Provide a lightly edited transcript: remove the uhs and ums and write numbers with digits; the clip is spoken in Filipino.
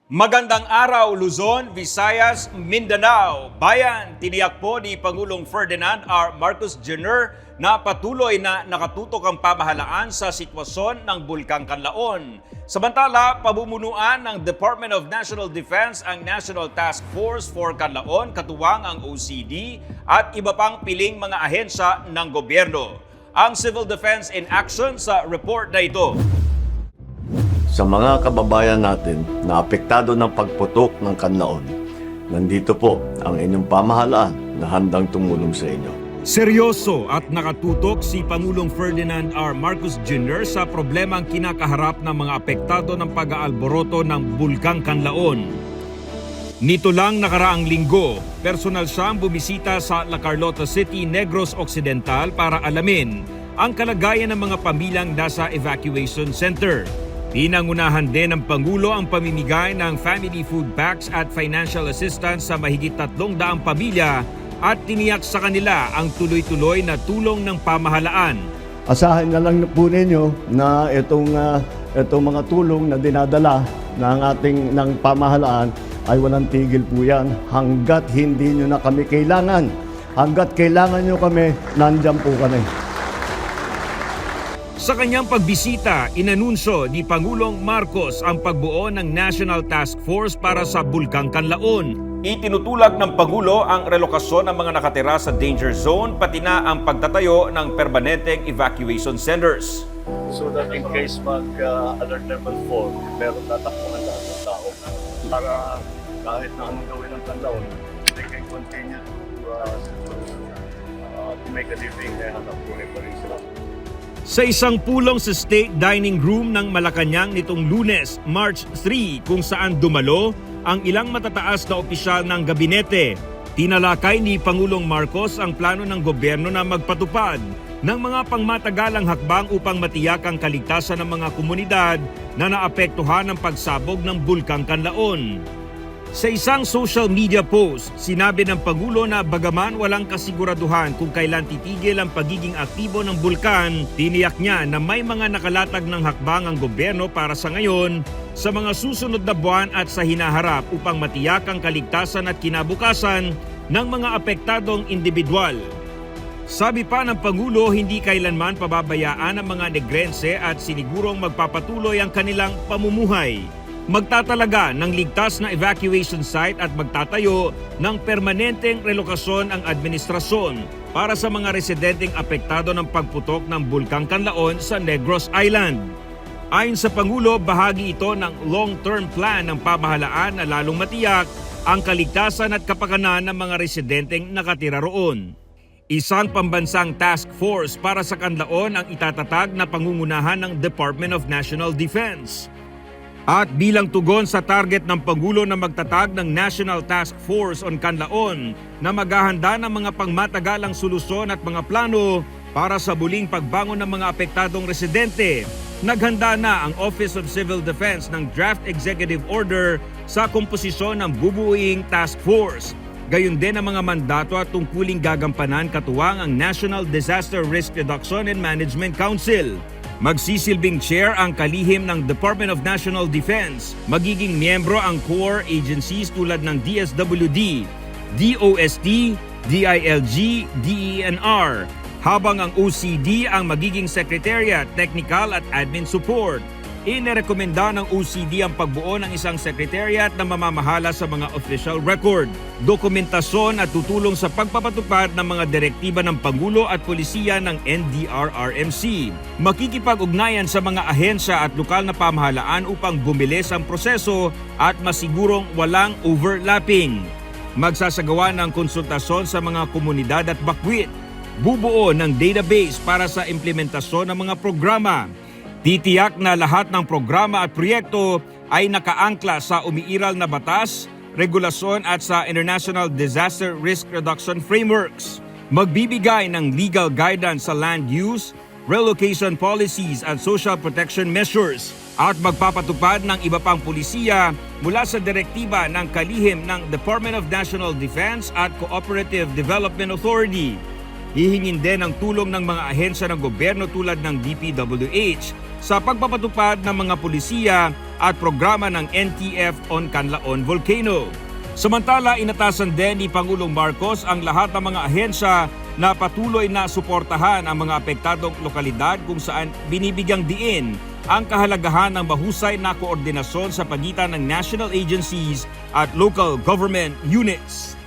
Magandang araw Luzon, Visayas, Mindanao. Bayan, tiniyak po ni Pangulong Ferdinand R. Marcos Jr. na patuloy na nakatutok ang pamahalaan sa sitwasyon ng Bulkang Kanlaon. Samantala, pabumunuan ng Department of National Defense ang National Task Force for Kanlaon, katuwang ang OCD at iba pang piling mga ahensya ng gobyerno. Ang Civil Defense in Action sa report na ito. Sa mga kababayan natin na apektado ng pagputok ng kanlaon, nandito po ang inyong pamahalaan na handang tumulong sa inyo. Seryoso at nakatutok si Pangulong Ferdinand R. Marcos Jr. sa problemang kinakaharap ng mga apektado ng pag-aalboroto ng Bulkang Kanlaon. Nito lang nakaraang linggo, personal siyang bumisita sa La Carlota City, Negros Occidental para alamin ang kalagayan ng mga pamilyang nasa evacuation center. Pinangunahan din ng Pangulo ang pamimigay ng family food packs at financial assistance sa mahigit 300 pamilya at tiniyak sa kanila ang tuloy-tuloy na tulong ng pamahalaan. Asahan na lang po ninyo na itong mga tulong na dinadala ng pamahalaan ay walang tigil po yan hanggat hindi nyo na kami kailangan. Hanggat kailangan nyo kami, nandyan po kami. Sa kanyang pagbisita, inanunsyo ni Pangulong Marcos ang pagbuo ng National Task Force para sa Bulkang Kanlaon. Itinutulak ng Pangulo ang relokasyon ng mga nakatira sa danger zone pati na ang pagtatayo ng permanenteng evacuation centers. So that in case mag-alert level 4, meron tatakbuhan lahat ng tao para kahit na anong gawin ng Kanlaon, they can continue to make a living hanap buhay pa rin sila. Sa isang pulong sa State Dining Room ng Malacanang nitong Lunes, March 3, kung saan dumalo ang ilang matataas na opisyal ng gabinete, tinalakay ni Pangulong Marcos ang plano ng gobyerno na magpatupad ng mga pangmatagalang hakbang upang matiyak ang kaligtasan ng mga komunidad na naapektuhan ng pagsabog ng Bulkang Kanlaon. Sa isang social media post, sinabi ng Pangulo na bagaman walang kasiguraduhan kung kailan titigil ang pagiging aktibo ng bulkan, tiniyak niya na may mga nakalatag ng hakbang ang gobyerno para sa ngayon, sa mga susunod na buwan at sa hinaharap upang matiyak ang kaligtasan at kinabukasan ng mga apektadong individual. Sabi pa ng Pangulo, hindi kailanman pababayaan ang mga negrense at sinigurong magpapatuloy ang kanilang pamumuhay. Magtatalaga ng ligtas na evacuation site at magtatayo ng permanenteng relokasyon ang administrasyon para sa mga residenteng apektado ng pagputok ng Bulkang Kanlaon sa Negros Island. Ayon sa Pangulo, bahagi ito ng long-term plan ng pamahalaan na lalong matiyak ang kaligtasan at kapakanan ng mga residenteng nakatira roon. Isang pambansang task force para sa Kanlaon ang itatatag na pangungunahan ng Department of National Defense. At bilang tugon sa target ng Pangulo na magtatag ng National Task Force on Kanlaon na maghahanda ng mga pangmatagalang solusyon at mga plano para sa muling pagbangon ng mga apektadong residente, naghanda na ang Office of Civil Defense ng Draft Executive Order sa komposisyon ng bubuuing task force. Gayon din ang mga mandato at tungkuling gagampanan katuwang ang National Disaster Risk Reduction and Management Council. Magsisilbing chair ang kalihim ng Department of National Defense. Magiging miyembro ang core agencies tulad ng DSWD, DOST, DILG, DENR, habang ang OCD ang magiging Secretariat, Technical at Admin Support. Inirekomenda ng OCD ang pagbuo ng isang secretariat na mamamahala sa mga official record, dokumentasyon at tutulong sa pagpapatupad ng mga direktiba ng Pangulo at Polisiya ng NDRRMC. Makikipag-ugnayan sa mga ahensya at lokal na pamahalaan upang bumilis ang proseso at masigurong walang overlapping. Magsasagawa ng konsultasyon sa mga komunidad at bakwit. Bubuo ng database para sa implementasyon ng mga programa. Titiyak na lahat ng programa at proyekto ay nakaangkla sa umiiral na batas, regulasyon at sa International Disaster Risk Reduction Frameworks. Magbibigay ng legal guidance sa land use, relocation policies at social protection measures at magpapatupad ng iba pang pulisiya mula sa direktiba ng kalihim ng Department of National Defense at Cooperative Development Authority. Hihingin din ang tulong ng mga ahensya ng gobyerno tulad ng DPWH sa pagpapatupad ng mga pulisiya at programa ng NTF on Canlaon Volcano. Samantala, inatasan din ni Pangulong Marcos ang lahat ng mga ahensya na patuloy na suportahan ang mga apektadong lokalidad kung saan binibigyang diin ang kahalagahan ng mahusay na koordinasyon sa pagitan ng national agencies at local government units.